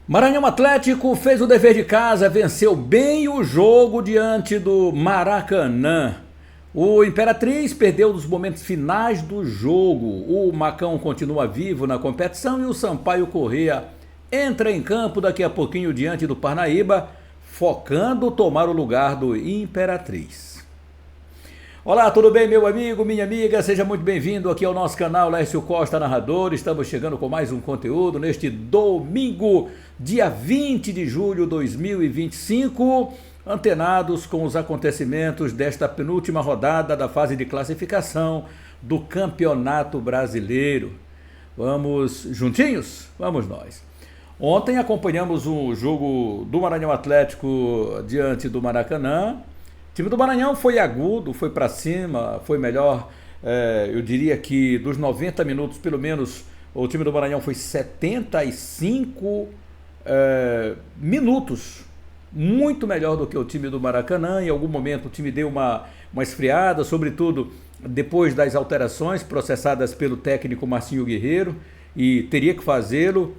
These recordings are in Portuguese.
Maranhão Atlético fez o dever de casa, venceu bem o jogo diante do Maracanã. O Imperatriz perdeu nos momentos finais do jogo. O Macão continua vivo na competição e o Sampaio Corrêa entra em campo daqui a pouquinho diante do Parnaíba, focando tomar o lugar do Imperatriz. Olá, tudo bem, meu amigo, minha amiga? Seja muito bem-vindo aqui ao nosso canal Laércio Costa Narrador. Estamos chegando com mais um conteúdo neste domingo, dia 20 de julho de 2025, antenados com os acontecimentos desta penúltima rodada da fase de classificação do Campeonato Brasileiro. Vamos juntinhos? Vamos nós. Ontem acompanhamos o jogo do Maranhão Atlético diante do Maracanã. O time do Maranhão foi agudo, foi para cima, foi melhor. Eu diria que dos 90 minutos, pelo menos, o time do Maranhão foi 75 minutos muito melhor do que o time do Maracanã. Em algum momento o time deu uma esfriada, sobretudo depois das alterações processadas pelo técnico Marcinho Guerreiro, e teria que fazê-lo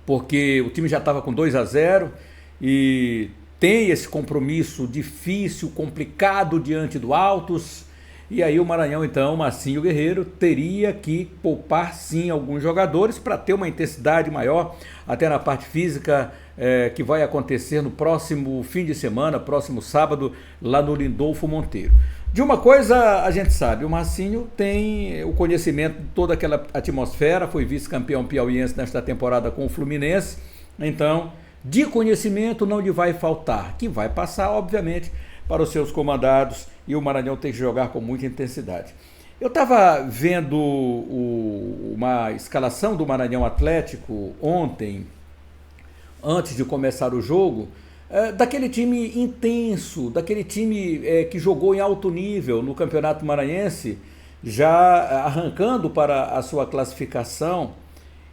porque o time já estava com 2-0 e tem esse compromisso difícil, complicado diante do Altos. E aí o Maranhão, então, Marcinho Guerreiro, teria que poupar sim alguns jogadores para ter uma intensidade maior, até na parte física, que vai acontecer no próximo fim de semana, próximo sábado, lá no Lindolfo Monteiro. De uma coisa a gente sabe, o Marcinho tem o conhecimento de toda aquela atmosfera, foi vice-campeão piauiense nesta temporada com o Fluminense, então de conhecimento não lhe vai faltar, que vai passar, obviamente, para os seus comandados, e o Maranhão tem que jogar com muita intensidade. Eu estava vendo uma escalação do Maranhão Atlético ontem, antes de começar o jogo, daquele time intenso, daquele time que jogou em alto nível no Campeonato Maranhense, já arrancando para a sua classificação,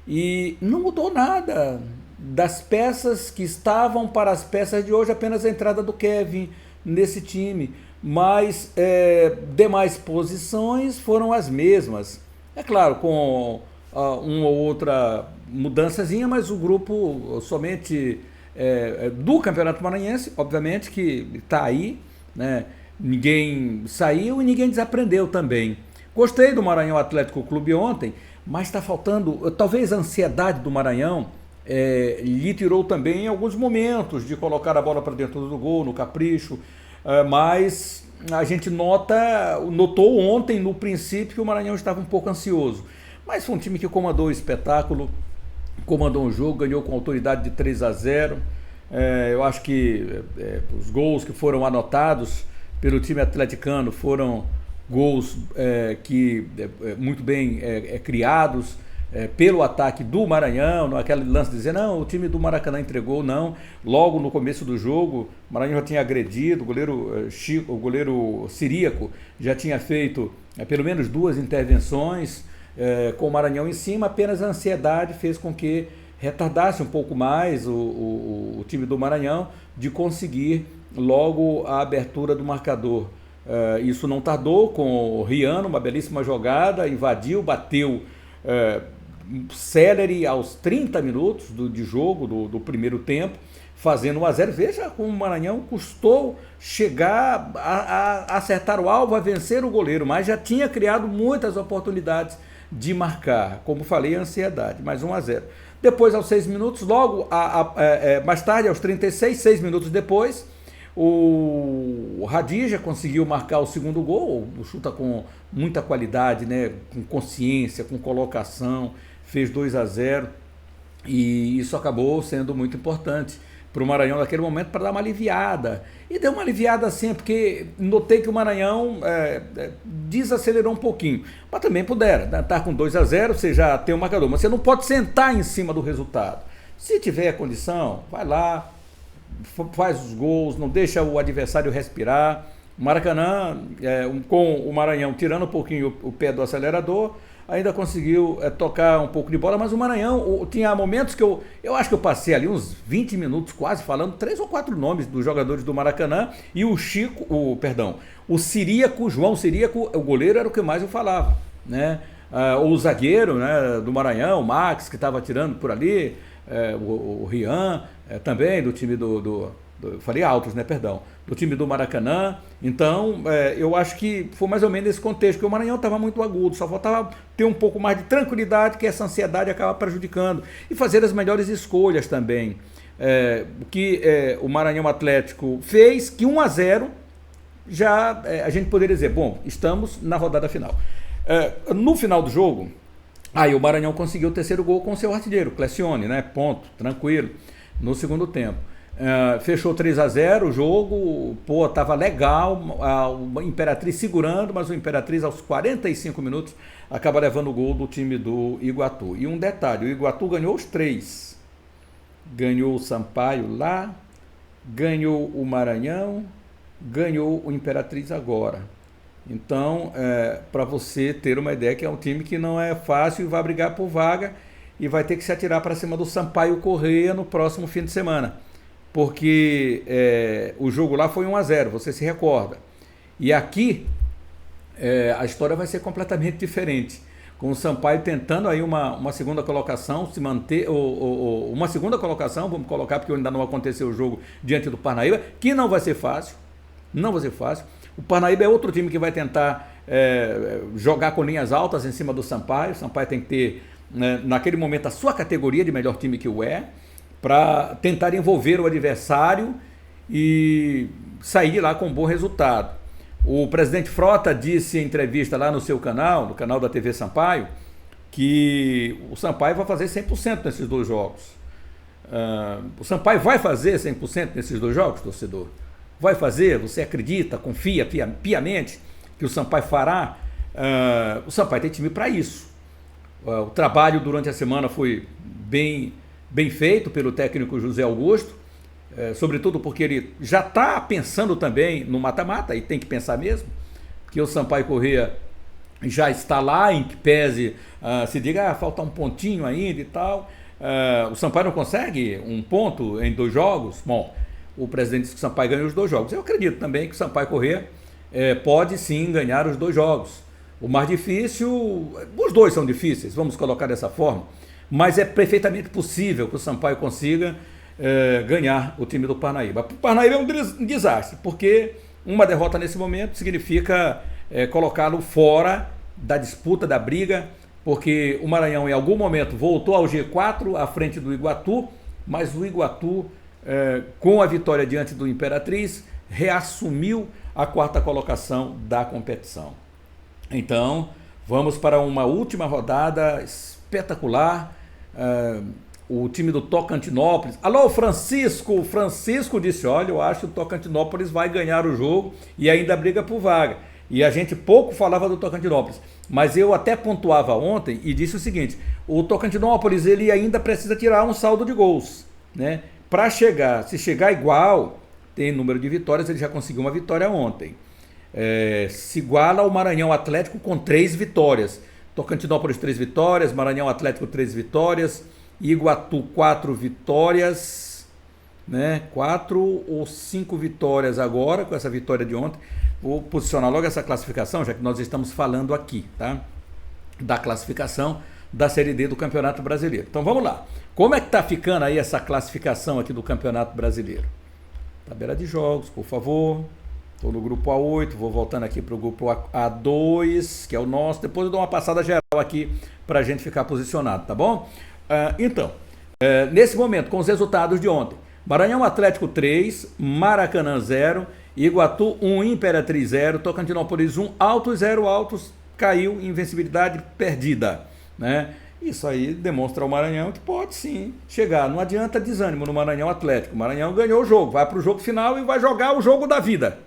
e não mudou nada das peças que estavam para as peças de hoje, apenas a entrada do Kevin nesse time, mas demais posições foram as mesmas. É claro, com uma ou outra mudançazinha, mas o grupo somente do Campeonato Maranhense, obviamente que está aí, né? Ninguém saiu e ninguém desaprendeu também. Gostei do Maranhão Atlético Clube ontem, mas está faltando, talvez a ansiedade do Maranhão lhe tirou também em alguns momentos de colocar a bola para dentro do gol, no capricho, mas a gente notou ontem, no princípio, que o Maranhão estava um pouco ansioso. Mas foi um time que comandou o espetáculo, comandou o jogo, ganhou com autoridade de 3-0. Eu acho que os gols que foram anotados pelo time atleticano foram gols que muito bem criados pelo ataque do Maranhão, naquele lance de dizer, não, o time do Maracanã entregou, não. Logo no começo do jogo, o Maranhão já tinha agredido, o goleiro Ciríaco já tinha feito pelo menos 2 intervenções com o Maranhão em cima, apenas a ansiedade fez com que retardasse um pouco mais o time do Maranhão de conseguir logo a abertura do marcador. Isso não tardou, com o Riano, uma belíssima jogada, invadiu, bateu Celeri aos 30 minutos de jogo do primeiro tempo, fazendo 1-0. Veja como o Maranhão custou chegar a acertar o alvo, a vencer o goleiro, mas já tinha criado muitas oportunidades de marcar. Como falei, a ansiedade, mais 1-0. Depois, aos 6 minutos, logo mais tarde, aos 36, 6 minutos depois, o Radija conseguiu marcar o segundo gol, chuta com muita qualidade, né? Com consciência, com colocação, fez 2-0, e isso acabou sendo muito importante para o Maranhão naquele momento, para dar uma aliviada. E deu uma aliviada assim, porque notei que o Maranhão desacelerou um pouquinho, mas também pudera, né? Tá com 2-0, você já tem um marcador, mas você não pode sentar em cima do resultado. Se tiver a condição, vai lá, faz os gols, não deixa o adversário respirar. O Maracanã, com o Maranhão tirando um pouquinho o pé do acelerador, ainda conseguiu tocar um pouco de bola, mas o Maranhão tinha momentos que eu acho que eu passei ali uns 20 minutos quase falando 3 ou 4 nomes dos jogadores do Maracanã, e o Ciríaco, João Ciríaco, o goleiro, era o que mais eu falava, né? o zagueiro, né, do Maranhão, o Max, que estava atirando por ali, o Rian, também do time falei Altos, né, perdão, do time do Maracanã. Então, eu acho que foi mais ou menos nesse contexto, porque o Maranhão estava muito agudo, só faltava ter um pouco mais de tranquilidade, que essa ansiedade acaba prejudicando, e fazer as melhores escolhas também. O que o Maranhão Atlético fez, que 1-0 já a gente poderia dizer, bom, estamos na rodada final. No final do jogo, aí o Maranhão conseguiu o terceiro gol com o seu artilheiro, Clecione, né? Ponto, tranquilo, no segundo tempo. Fechou 3-0 o jogo, tava legal, o Imperatriz segurando, mas o Imperatriz aos 45 minutos acaba levando o gol do time do Iguatu. E um detalhe, o Iguatu ganhou os 3. Ganhou o Sampaio lá, ganhou o Maranhão, ganhou o Imperatriz agora. Então, para você ter uma ideia, que é um time que não é fácil e vai brigar por vaga e vai ter que se atirar para cima do Sampaio Corrêa no próximo fim de semana. Porque o jogo lá foi 1-0, você se recorda. E aqui a história vai ser completamente diferente. Com o Sampaio tentando aí uma segunda colocação, se manter, uma segunda colocação, vamos colocar, porque ainda não aconteceu o jogo diante do Parnaíba, que não vai ser fácil. Não vai ser fácil. O Parnaíba é outro time que vai tentar jogar com linhas altas em cima do Sampaio. O Sampaio tem que ter, naquele momento, a sua categoria de melhor time que o para tentar envolver o adversário e sair lá com um bom resultado. O presidente Frota disse em entrevista lá no seu canal, no canal da TV Sampaio, que o Sampaio vai fazer 100% nesses 2 jogos. O Sampaio vai fazer 100% nesses 2 jogos, torcedor? Vai fazer? Você acredita, confia piamente que o Sampaio fará? O Sampaio tem time para isso. O trabalho durante a semana foi bem feito pelo técnico José Augusto, sobretudo porque ele já está pensando também no mata-mata, e tem que pensar mesmo, porque o Sampaio Corrêa já está lá, em que pese se diga, falta um pontinho ainda e tal. O Sampaio não consegue um ponto em 2 jogos. Bom, o presidente disse que o Sampaio ganhou os 2 jogos. Eu acredito também que o Sampaio Corrêa pode sim ganhar os 2 jogos. O mais difícil, os 2 são difíceis, vamos colocar dessa forma, mas é perfeitamente possível que o Sampaio consiga ganhar o time do Parnaíba. O Parnaíba é um desastre, porque uma derrota nesse momento significa colocá-lo fora da disputa, da briga, porque o Maranhão em algum momento voltou ao G4 à frente do Iguatu, mas o Iguatu, com a vitória diante do Imperatriz, reassumiu a 4ª colocação da competição. Então, vamos para uma última rodada espetacular. O time do Tocantinópolis. Alô, Francisco! Francisco disse, olha, eu acho que o Tocantinópolis vai ganhar o jogo e ainda briga por vaga. E a gente pouco falava do Tocantinópolis, mas eu até pontuava ontem e disse o seguinte, o Tocantinópolis ele ainda precisa tirar um saldo de gols, né? Para chegar, se chegar igual, tem número de vitórias, ele já conseguiu uma vitória ontem. Se iguala ao Maranhão Atlético com 3 vitórias. Tocantinópolis 3 vitórias, Maranhão Atlético 3 vitórias, Iguatu 4 vitórias, né? 4 ou 5 vitórias agora, com essa vitória de ontem. Vou posicionar logo essa classificação, já que nós estamos falando aqui, tá? Da classificação da Série D do Campeonato Brasileiro. Então vamos lá. Como é que tá ficando aí essa classificação aqui do Campeonato Brasileiro? Tabela de jogos, por favor. Estou no grupo A8, vou voltando aqui para o grupo A2, que é o nosso. Depois eu dou uma passada geral aqui para a gente ficar posicionado, tá bom? Então, nesse momento, com os resultados de ontem, Maranhão Atlético 3, Maracanã 0, Iguatu 1, Imperatriz 0, Tocantinópolis 1, Altos 0, Altos caiu, invencibilidade perdida, né? Isso aí demonstra ao Maranhão que pode sim chegar, não adianta desânimo no Maranhão Atlético. O Maranhão ganhou o jogo, vai para o jogo final e vai jogar o jogo da vida.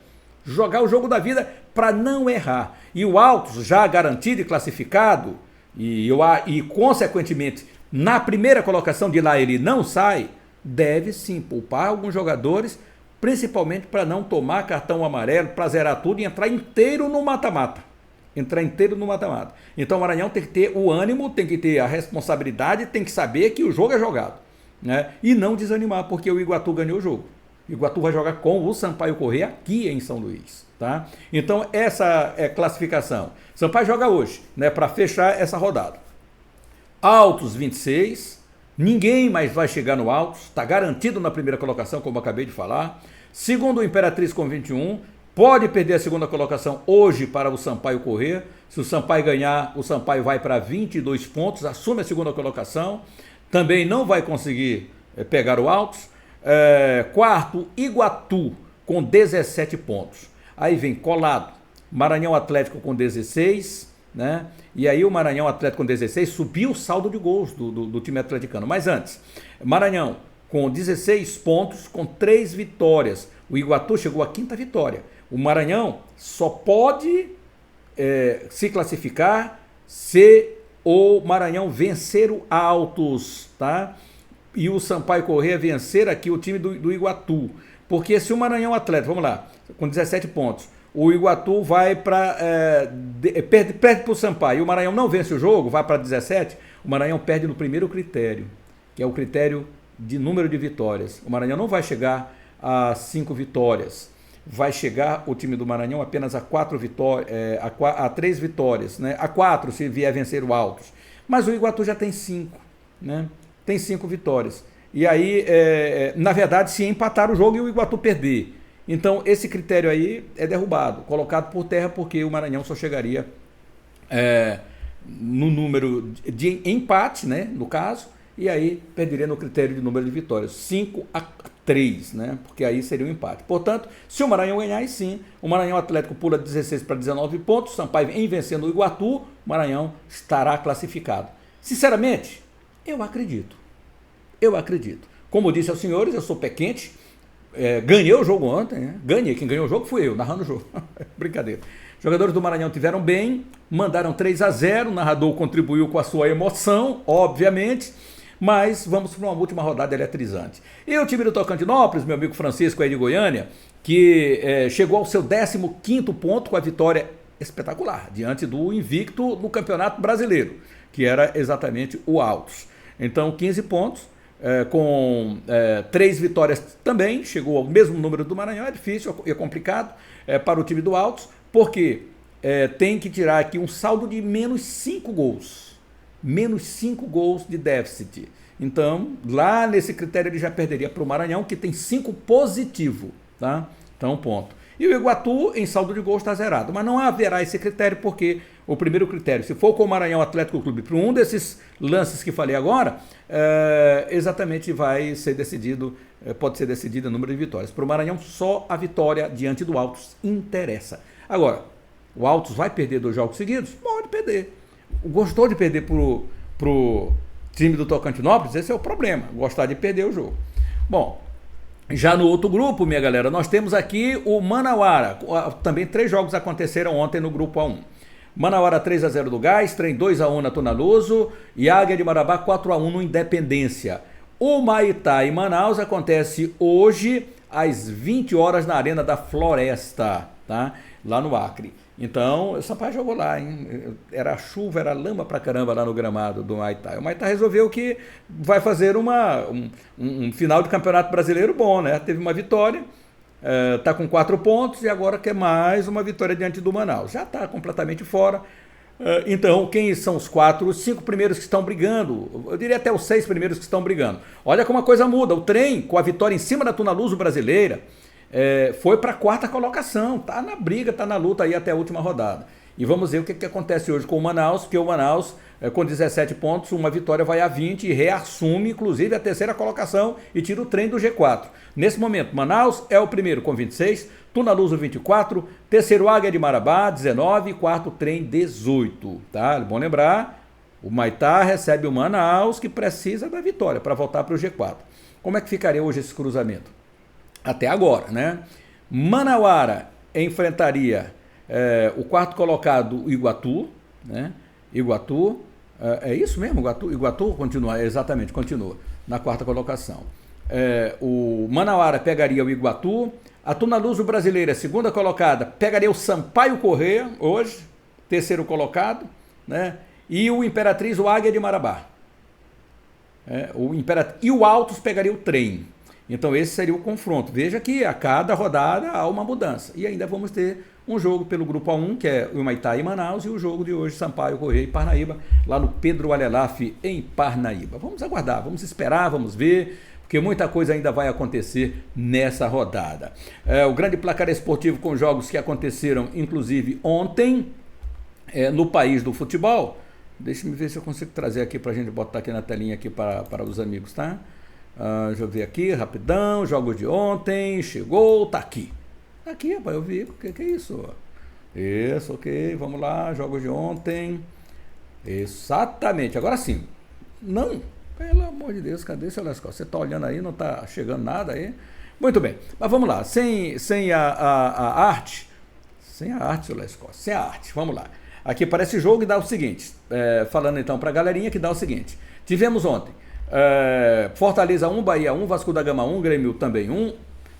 Jogar o jogo da vida para não errar. E o Altos, já garantido e classificado, e consequentemente, na primeira colocação de lá ele não sai, deve sim poupar alguns jogadores, principalmente para não tomar cartão amarelo, para zerar tudo e entrar inteiro no mata-mata. Então o Maranhão tem que ter o ânimo, tem que ter a responsabilidade, tem que saber que o jogo é jogado, né? E não desanimar, porque o Iguatu ganhou o jogo. O Iguatu vai jogar com o Sampaio Corrêa aqui em São Luís. Tá? Então essa é a classificação. Sampaio joga hoje, né, para fechar essa rodada. Altos 26, ninguém mais vai chegar no Altos, está garantido na primeira colocação, como eu acabei de falar. Segundo o Imperatriz com 21, pode perder a segunda colocação hoje para o Sampaio Corrêa. Se o Sampaio ganhar, o Sampaio vai para 22 pontos, assume a segunda colocação. Também não vai conseguir pegar o Altos. Quarto, Iguatu com 17 pontos. Aí vem colado, Maranhão Atlético com 16, né? E aí o Maranhão Atlético com 16 subiu o saldo de gols do time atleticano. Mas antes, Maranhão com 16 pontos, com 3 vitórias. O Iguatu chegou à 5ª vitória. O Maranhão só pode se classificar se o Maranhão vencer o Altos, tá? E o Sampaio Corrêa vencer aqui o time do Iguatu. Porque se o Maranhão Atlético, vamos lá, com 17 pontos, o Iguatu vai para perde para o Sampaio e o Maranhão não vence o jogo, vai para 17, o Maranhão perde no primeiro critério, que é o critério de número de vitórias. O Maranhão não vai chegar a 5 vitórias, vai chegar o time do Maranhão apenas a 4 vitórias, a 3 vitórias, né? A 4 se vier vencer o Altos. Mas o Iguatu já tem 5, né? Tem 5 vitórias. E aí, na verdade, se empatar o jogo e o Iguatu perder. Então, esse critério aí é derrubado, colocado por terra, porque o Maranhão só chegaria no número de empate, né, no caso, e aí perderia no critério de número de vitórias, 5-3, né, porque aí seria um empate. Portanto, se o Maranhão ganhar, aí sim, o Maranhão Atlético pula de 16 para 19 pontos, Sampaio em vencendo o Iguatu, o Maranhão estará classificado. Sinceramente, eu acredito. Como eu disse aos senhores, eu sou pé quente, ganhei o jogo ontem, né? Ganhei, quem ganhou o jogo fui eu, narrando o jogo. Brincadeira. Jogadores do Maranhão tiveram bem, mandaram 3-0, o narrador contribuiu com a sua emoção, obviamente, mas vamos para uma última rodada eletrizante. E o time do Tocantinópolis, meu amigo Francisco aí de Goiânia, que chegou ao seu 15º ponto com a vitória espetacular, diante do invicto no Campeonato Brasileiro, que era exatamente o Altos. Então, 15 pontos. Com 3 vitórias também, chegou ao mesmo número do Maranhão, é difícil, é complicado para o time do Altos, porque tem que tirar aqui um saldo de menos 5 gols, menos 5 gols de déficit. Então, lá nesse critério ele já perderia para o Maranhão, que tem 5 positivo, tá? Então, ponto. E o Iguatu, em saldo de gols, está zerado. Mas não haverá esse critério, porque o primeiro critério, se for com o Maranhão Atlético Clube, para um desses lances que falei agora, exatamente vai ser decidido, pode ser decidido o número de vitórias. Para o Maranhão, só a vitória diante do Altos interessa. Agora, o Altos vai perder 2 jogos seguidos? Pode perder. Gostou de perder para o time do Tocantinópolis? Esse é o problema, gostar de perder o jogo. Bom, já no outro grupo, minha galera, nós temos aqui o Manauara. Também 3 jogos aconteceram ontem no grupo A1. Manauara 3-0 do Gás, Trem 2-1 na Tunaluso e Águia de Marabá 4-1 no Independência. O Maitá e Manaus acontece hoje às 20 horas na Arena da Floresta, tá? Lá no Acre. Então, o Sampaio jogou lá, hein? Era chuva, era lama pra caramba lá no gramado do Maitá. O Maitá resolveu que vai fazer um final de campeonato brasileiro bom, né? Teve uma vitória, tá com 4 pontos e agora quer mais uma vitória diante do Manaus. Já está completamente fora. Então, quem são os 4? Os 5 primeiros que estão brigando, eu diria até os 6 primeiros que estão brigando. Olha como a coisa muda. O Trem, com a vitória em cima da Tunaluso brasileira, foi para a 4ª colocação, tá na briga, tá na luta aí até a última rodada. E vamos ver o que acontece hoje com o Manaus, porque o Manaus, com 17 pontos, uma vitória vai a 20 e reassume, inclusive, a 3ª colocação e tira o Trem do G4. Nesse momento, Manaus é o primeiro com 26, Tunaluso 24, terceiro Águia de Marabá 19 e quarto Trem 18. Tá? É bom lembrar, o Maitá recebe o Manaus, que precisa da vitória para voltar para o G4. Como é que ficaria hoje esse cruzamento? Até agora, né? Manauara enfrentaria o 4º colocado, o Iguatu, né? Iguatu, é isso mesmo? Iguatu continua, exatamente, continua na 4ª colocação. O Manauara pegaria o Iguatu, a Tunaluso brasileira, 2ª colocada, pegaria o Sampaio Corrêa, hoje, 3º colocado, né? E o Imperatriz, o Águia de Marabá. E o Altos pegaria o Trem. Então esse seria o confronto. Veja que a cada rodada há uma mudança. E ainda vamos ter um jogo pelo grupo A1, que é o Humaitá e Manaus, e o jogo de hoje, Sampaio Corrêa e Parnaíba, lá no Pedro Alelaf, em Parnaíba. Vamos aguardar, vamos esperar, vamos ver, porque muita coisa ainda vai acontecer nessa rodada. O grande placar esportivo com jogos que aconteceram, inclusive, ontem, no país do futebol. Deixa-me ver se eu consigo trazer aqui para a gente botar aqui na telinha aqui para os amigos, tá? Deixa eu ver aqui, rapidão, jogos de ontem, chegou, tá aqui. Tá aqui, rapaz, eu vi, o que é isso? Isso, ok, vamos lá, jogos de ontem. Exatamente, agora sim. Não, pelo amor de Deus, cadê, seu Lescó? Você tá olhando aí, não tá chegando nada aí? Muito bem, mas vamos lá, sem a arte, seu Lescó, sem a arte, vamos lá. Aqui para esse jogo e dá o seguinte, falando então para a galerinha que dá o seguinte, tivemos ontem, Fortaleza 1, Bahia 1, Vasco da Gama 1, Grêmio também 1,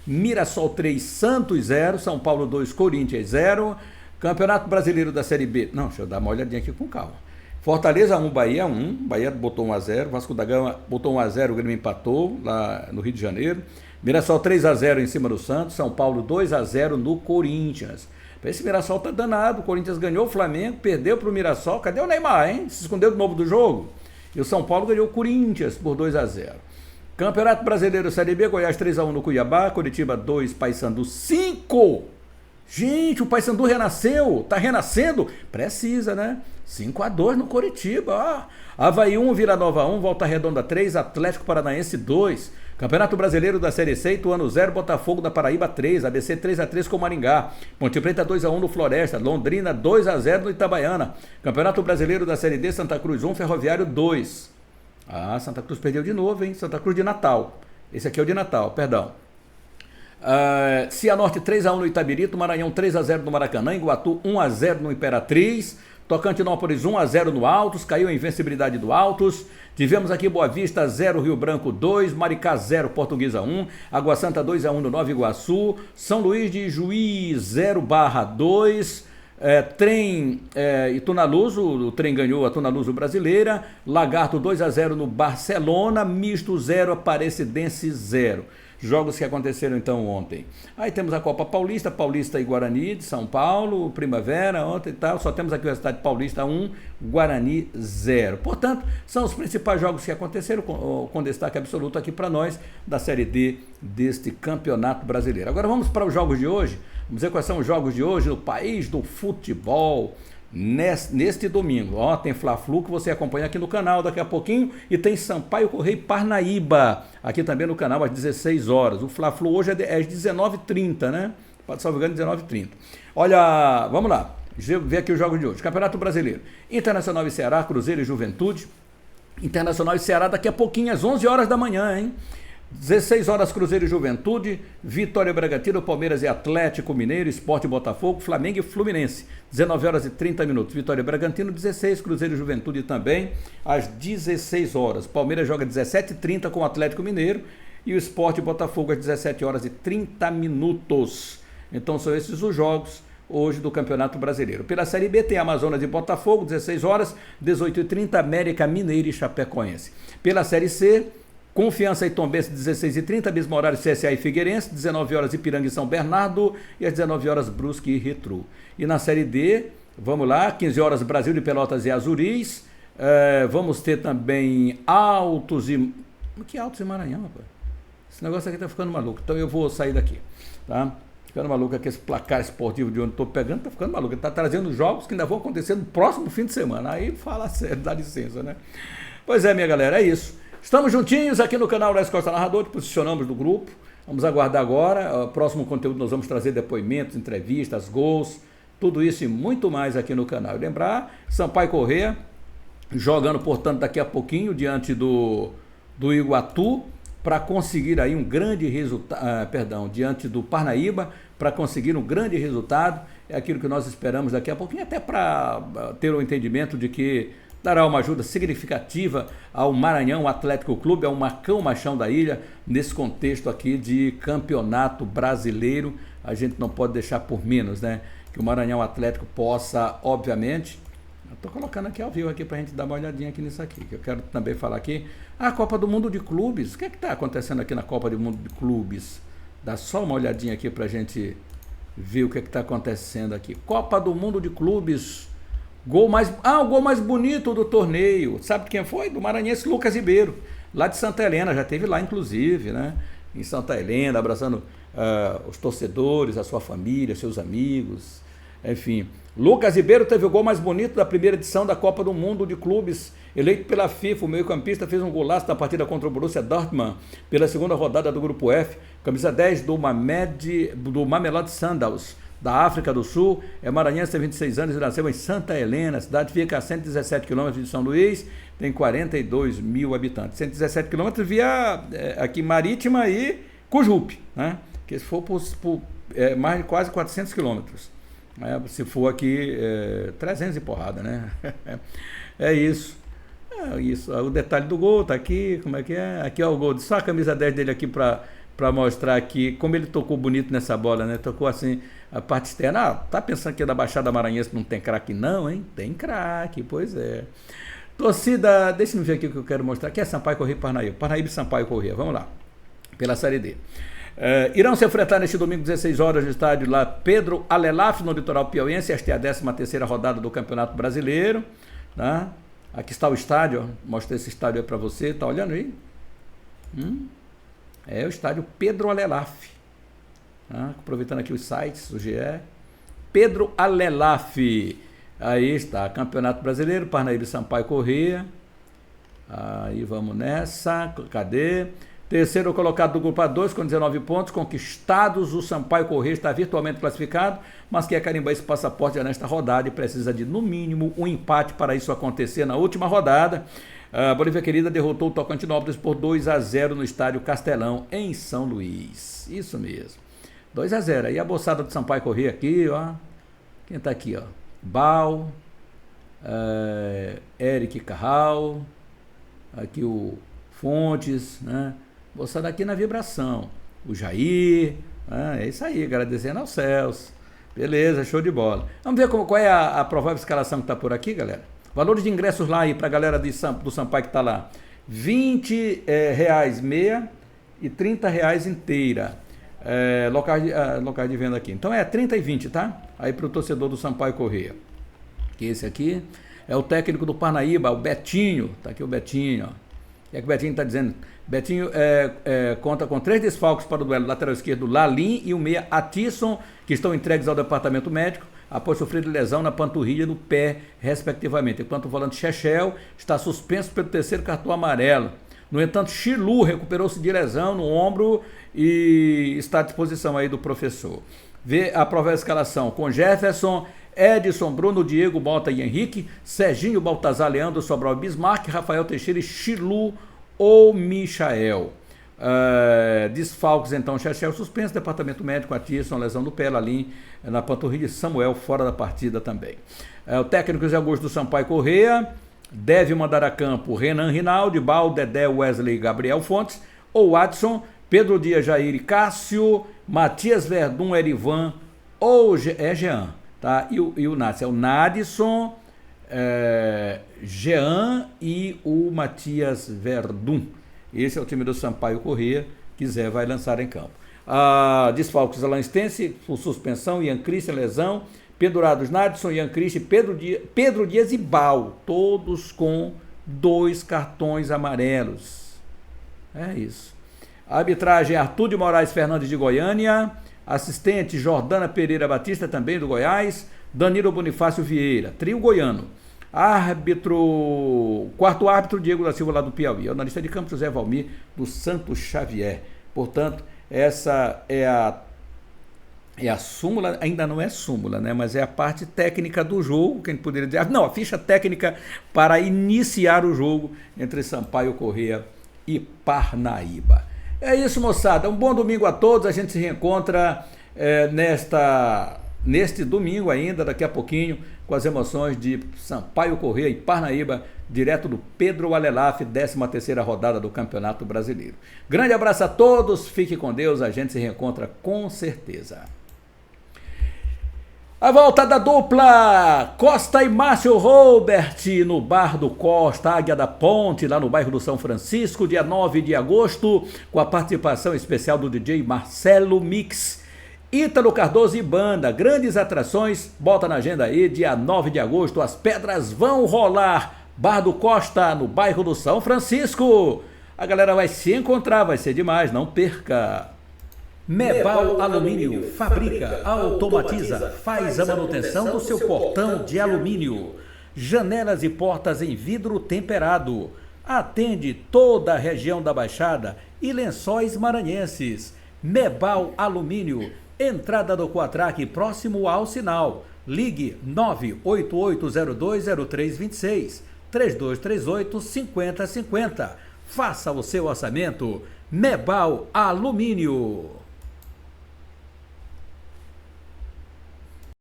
Mirassol 3, Santos 0, São Paulo 2, Corinthians 0, Campeonato Brasileiro da Série B, não, deixa eu dar uma olhadinha aqui com calma, Fortaleza 1, Bahia 1, Bahia botou 1-0, Vasco da Gama botou 1-0, o Grêmio empatou lá no Rio de Janeiro, Mirassol 3-0 em cima do Santos, São Paulo 2-0 no Corinthians. Esse Mirassol tá danado, o Corinthians ganhou o Flamengo, perdeu pro Mirassol, cadê o Neymar, hein? Se escondeu de novo do jogo. E o São Paulo ganhou o Corinthians por 2-0. Campeonato Brasileiro Série B, Goiás 3-1 no Cuiabá, Curitiba 2, Paysandu 5. Gente, o Paysandu renasceu, tá renascendo? Precisa, né? 5-2 no Curitiba. Avaí 1, Vila Nova 1, Volta Redonda 3, Atlético Paranaense 2. Campeonato Brasileiro da Série C, Ituano 0, Botafogo da Paraíba 3, ABC 3-3 com Maringá, Ponte Preta 2-1 no Floresta, Londrina 2-0 no Itabaiana. Campeonato Brasileiro da Série D, Santa Cruz 1, Ferroviário 2. Santa Cruz perdeu de novo, hein? Santa Cruz de Natal. Esse aqui é o de Natal, perdão. Cianorte 3-1 no Itabirito, Maranhão 3-0 no Maracanã, Iguatu 1-0 no Imperatriz, Tocantinópolis 1-0 no Altos, caiu a invencibilidade do Altos. Tivemos aqui Boa Vista 0, Rio Branco 2, Maricá 0, Portuguesa 1, Água Santa 2-1 no Nova Iguaçu, São Luís de Juí 0/2, Trem Itunaluso, o Trem ganhou a Tunaluso Brasileira, Lagarto 2-0 no Barcelona, Misto 0, Aparecidense 0. Jogos que aconteceram então ontem. Aí temos a Copa Paulista, Paulista e Guarani de São Paulo, Primavera, ontem e tal. Só temos aqui o resultado de Paulista 1, Guarani 0. Portanto, são os principais jogos que aconteceram, com destaque absoluto aqui para nós, da Série D deste Campeonato Brasileiro. Agora vamos para os jogos de hoje. Vamos ver quais são os jogos de hoje no país do futebol. Neste domingo, tem Fla-Flu que você acompanha aqui no canal daqui a pouquinho, e tem Sampaio Corrêa e Parnaíba aqui também no canal às 16 horas. O Fla-Flu hoje é às 19h30, né? Pode salvar engano, 19h30. Olha, vamos lá, ver aqui os jogos de hoje. Campeonato Brasileiro, Internacional e Ceará, Cruzeiro e Juventude. Internacional e Ceará daqui a pouquinho às 11 horas da manhã, hein? 16 horas Cruzeiro e Juventude, Vitória e Bragantino, Palmeiras e Atlético Mineiro, Sport e Botafogo, Flamengo e Fluminense, 19 horas e 30 minutos, Vitória e Bragantino, 16, Cruzeiro e Juventude também, às 16 horas, Palmeiras joga 17h30 com o Atlético Mineiro e o Sport e Botafogo às 17 horas e 30 minutos. Então são esses os jogos hoje do Campeonato Brasileiro. Pela Série B tem Amazonas e Botafogo, 16 horas, 18h30, América Mineiro e Chapecoense. Pela Série C, Confiança e Tombense, 16h30, mesmo horário CSA e Figueirense, 19 horas Ipiranga e São Bernardo, e às 19 horas Brusque e Retrô. E na Série D, vamos lá, 15 horas Brasil de Pelotas e Azuris, vamos ter também Altos e... Que Altos e Maranhão, rapaz? Esse negócio aqui tá ficando maluco, então eu vou sair daqui, tá? Ficando maluco aqui, esse placar esportivo de onde estou pegando, tá ficando maluco. Ele tá trazendo jogos que ainda vão acontecer no próximo fim de semana, aí fala sério, dá licença, né? Pois é, minha galera, é isso. Estamos juntinhos aqui no canal Les Costa Narrador, posicionamos no grupo. Vamos aguardar agora. O próximo conteúdo nós vamos trazer depoimentos, entrevistas, gols, tudo isso e muito mais aqui no canal. E lembrar, Sampaio Corrêa jogando, portanto, daqui a pouquinho diante do Iguatu para conseguir aí um grande resultado, diante do Parnaíba, para conseguir um grande resultado. É aquilo que nós esperamos daqui a pouquinho, até para ter o entendimento de que dará uma ajuda significativa ao Maranhão Atlético Clube, ao Macão Machão da Ilha, nesse contexto aqui de Campeonato Brasileiro. A gente não pode deixar por menos, né? Que o Maranhão Atlético possa, obviamente, Estou colocando aqui ao vivo aqui para a gente dar uma olhadinha aqui nisso aqui, que eu quero também falar aqui. A Copa do Mundo de Clubes, o que está acontecendo aqui na Copa do Mundo de Clubes? Dá só uma olhadinha aqui para a gente ver o que está acontecendo aqui. Copa do Mundo de Clubes, o gol mais bonito do torneio. Sabe quem foi? Do maranhense Lucas Ribeiro, lá de Santa Helena, já esteve lá inclusive, né? Em Santa Helena, abraçando os torcedores, a sua família, seus amigos, enfim. Lucas Ribeiro teve o gol mais bonito da primeira edição da Copa do Mundo de Clubes, eleito pela FIFA. O meio-campista fez um golaço na partida contra o Borussia Dortmund, pela segunda rodada do Grupo F. Camisa 10 do Mamelodi Sundowns, da África do Sul. É maranhense, tem 26 anos e nasceu em Santa Helena. A cidade fica a 117 quilômetros de São Luís, tem 42 mil habitantes. 117 quilômetros via aqui Marítima e Cujupe, né? Que se for por mais de quase 400 quilômetros. Se for aqui, 300 e porrada, né? É isso. Isso. O detalhe do gol tá aqui, como é que é? Aqui, ó, o gol. Só a camisa 10 dele aqui para mostrar aqui como ele tocou bonito nessa bola, né? Tocou assim, a parte externa. Tá pensando que da Baixada Maranhense não tem craque não, hein? Tem craque, pois é. Torcida, deixa eu ver aqui o que eu quero mostrar. Aqui é Sampaio Corrêa e Parnaíba. Parnaíba e Sampaio Corrêa, vamos lá. Pela Série D. Irão se enfrentar neste domingo, 16 horas, no estádio lá Pedro Alelaf, no litoral piauiense. Esta é a 13ª rodada do Campeonato Brasileiro, tá? Aqui está o estádio, ó. Mostra esse estádio aí para você, tá olhando aí? É o estádio Pedro Alelaf, tá? Aproveitando aqui os sites, o GE, Pedro Alelaf, aí está, Campeonato Brasileiro, Parnaíba e Sampaio Corrêa. Aí vamos nessa, cadê? Terceiro colocado do grupo A2 com 19 pontos conquistados, o Sampaio Corrêa está virtualmente classificado, mas quer carimbar esse passaporte já nesta rodada e precisa de, no mínimo, um empate para isso acontecer na última rodada. A Bolívia Querida derrotou o Tocantinópolis por 2-0 no estádio Castelão, em São Luís. Isso mesmo. 2-0. Aí a moçada do Sampaio Corrêa aqui, ó. Quem está aqui, ó? Bal, Eric Carral, aqui o Fontes, né? Moçada aqui na vibração. O Jair, é isso aí, agradecendo aos céus. Beleza, show de bola. Vamos ver qual é a provável escalação que está por aqui, galera. Valores de ingressos lá aí para a galera do Sampaio que está lá. R$20 meia e R$30 inteira. Locais de venda aqui. Então é 30 e 20, tá? Aí para o torcedor do Sampaio Corrêa. Que esse aqui é o técnico do Parnaíba, o Betinho. Tá aqui o Betinho, ó. O que é que o Betinho está dizendo? Betinho conta com 3 desfalques para o duelo: lateral esquerdo Lalim e o meia Atisson, que estão entregues ao departamento médico após sofrer lesão na panturrilha e no pé, respectivamente. Enquanto o volante Chechel está suspenso pelo 3º cartão amarelo. No entanto, Chilu recuperou-se de lesão no ombro e está à disposição aí do professor. Vê a provável escalação com Jefferson, Edson, Bruno, Diego, Balta e Henrique, Serginho, Baltazar, Leandro, Sobral, Bismarck, Rafael Teixeira e Chilu ou Michael. Desfalques então: Chechel suspenso, departamento médico, Atisson, lesão do pé, Lalim na panturrilha, Samuel fora da partida também. O técnico José Augusto do Sampaio Corrêa deve mandar a campo Renan Rinaldi, Bal, Dedé, Wesley, Gabriel Fontes ou Adson, Pedro Dias, Jair e Cássio, Matias Verdun, Erivan ou Jean. Tá? E o Nácio é o Nadson, Jean e o Matias Verdun. Esse é o time do Sampaio Corrêa, quiser vai lançar em campo. Desfalques: Alain Stense, por suspensão, Ian Christian, lesão, pendurados Nadson, Ian Christian, Pedro Dias e Bal, todos com 2 cartões amarelos. É isso. A arbitragem: Arthur de Moraes Fernandes de Goiânia, assistente Jordana Pereira Batista, também do Goiás, Danilo Bonifácio Vieira, trio goiano. Quarto árbitro, Diego da Silva, lá do Piauí. Analista de campo, José Valmir do Santos Xavier. Portanto, essa é a súmula, ainda não é súmula, né? Mas é a parte técnica do jogo, que a gente poderia dizer. Não, a ficha técnica para iniciar o jogo entre Sampaio Corrêa e Parnaíba. É isso, moçada. Um bom domingo a todos. A gente se reencontra neste domingo ainda, daqui a pouquinho, com as emoções de Sampaio Corrêa e Parnaíba, direto do Pedro Alelaf, 13ª rodada do Campeonato Brasileiro. Grande abraço a todos, fique com Deus, a gente se reencontra com certeza. A volta da dupla Costa e Márcio Robert no Bar do Costa, Águia da Ponte, lá no bairro do São Francisco, dia 9 de agosto, com a participação especial do DJ Marcelo Mix, Ítalo Cardoso e banda. Grandes atrações, bota na agenda aí, dia 9 de agosto, as pedras vão rolar. Bar do Costa, no bairro do São Francisco. A galera vai se encontrar, vai ser demais, não perca. Mebal Alumínio fabrica, automatiza, faz a manutenção do seu portão de alumínio. Janelas e portas em vidro temperado. Atende toda a região da Baixada e Lençóis Maranhenses. Mebal Alumínio, entrada do Quatraque próximo ao sinal. Ligue 988020326, 3238-5050. Faça o seu orçamento. Mebal Alumínio.